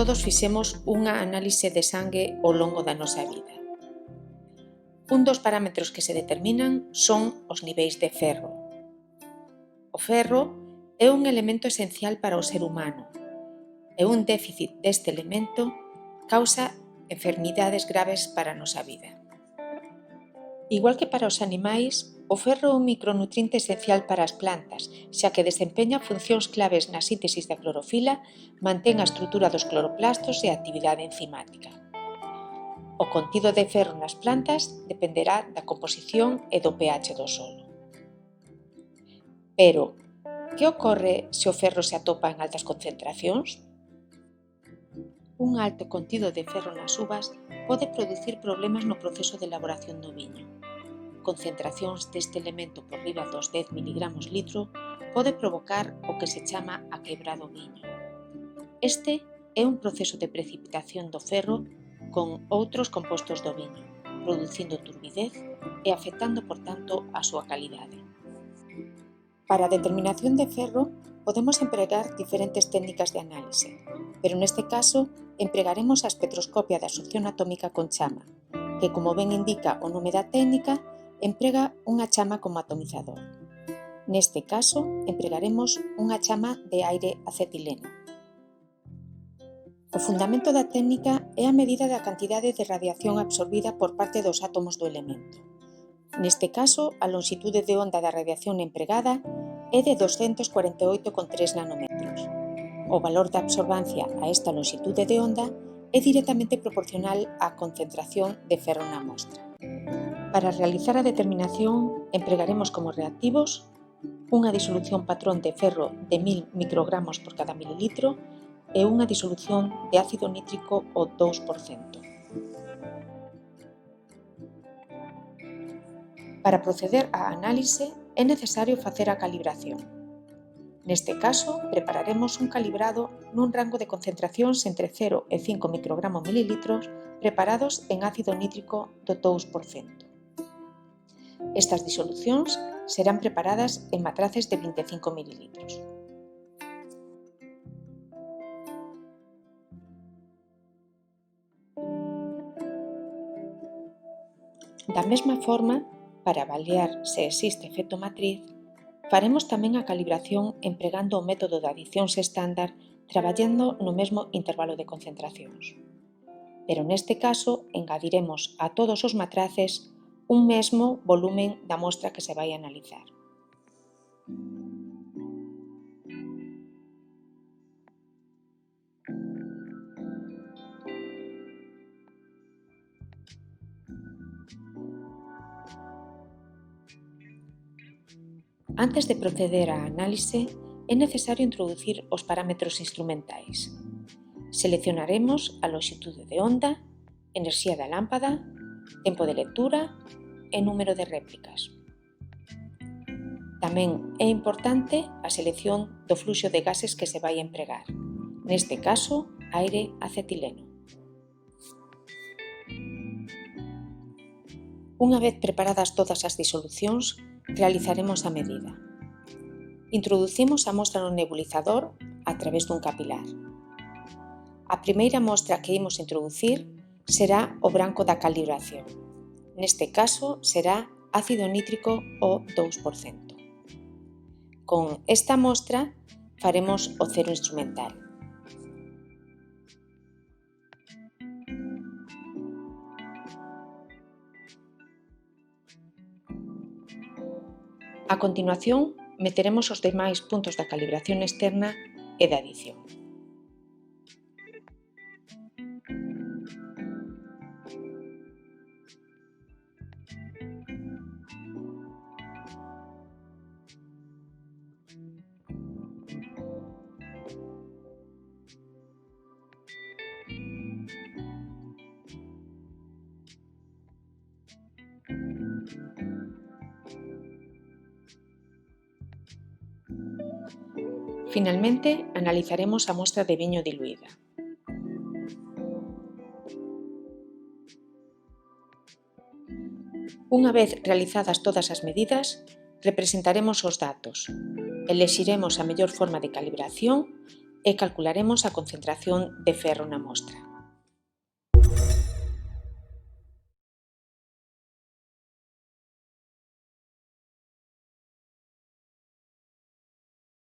todos fixemos unha análise de sangue ao longo da nosa vida. Un dos parámetros que se determinan son os niveis de ferro. O ferro é un elemento esencial para o ser humano e un déficit deste elemento causa enfermidades graves para a nosa vida. Igual que para os animais, o ferro é un micronutriente esencial para as plantas, xa que desempeña funcións claves na síntesis da clorofila, mantén a estrutura dos cloroplastos e a actividade enzimática. O contido de ferro nas plantas dependerá da composición e do pH do solo. Pero, que ocorre se o ferro se atopa en altas concentracións? Un alto contido de ferro nas uvas pode producir problemas no proceso de elaboración do viño. Concentracións deste elemento por riba dos 10 mg litro pode provocar o que se chama a quebra do viño. Este é un proceso de precipitación do ferro con outros compostos do viño, producindo turbidez e afectando, por tanto, a súa calidade. Para a determinación de ferro, podemos empregar diferentes técnicas de análise, pero neste caso empregaremos a espectroscopia de absorción atómica con chama, que, como ben indica o nome da técnica, emprega unha chama como atomizador. Neste caso, empregaremos unha chama de aire acetileno. O fundamento da técnica é a medida da cantidade de radiación absorbida por parte dos átomos do elemento. Neste caso, a longitude de onda da radiación empregada é de 248,3 nanómetros. O valor da absorbancia a esta longitude de onda é directamente proporcional á concentración de ferro na mostra. Para realizar a determinación, empregaremos como reactivos unha disolución patrón de ferro de 1000 microgramos por cada mililitro e unha disolución de ácido nítrico ao 2%. Para proceder á análise, é necesario facer a calibración. Neste caso, prepararemos un calibrado nun rango de concentracións entre 0 e 5 microgramos mililitros preparados en ácido nítrico do 2%. Estas disolucións serán preparadas en matraces de 25 mililitros. Da mesma forma, para avaliar se existe efecto matriz, faremos tamén a calibración empregando o método de adicións estándar traballando no mesmo intervalo de concentracións. Pero neste caso, engadiremos a todos os matraces un mesmo volumen da mostra que se vai analizar. Antes de proceder á análise, é necesario introducir os parámetros instrumentais. Seleccionaremos a longitude de onda, enerxía da lámpada, tempo de lectura e número de réplicas. Tamén é importante a selección do fluxo de gases que se vai empregar, neste caso, aire acetileno. Unha vez preparadas todas as disolucións, realizaremos a medida. Introducimos a mostra no nebulizador a través dun capilar. A primeira mostra que imos introducir será o branco da calibración. Neste caso será ácido nítrico ao 2%. Con esta mostra faremos o cero instrumental. A continuación, meteremos os demais puntos da calibración externa e da adición. Finalmente, analizaremos a mostra de viño diluída. Unha vez realizadas todas as medidas, representaremos os datos, elexiremos a mellor forma de calibración e calcularemos a concentración de ferro na mostra.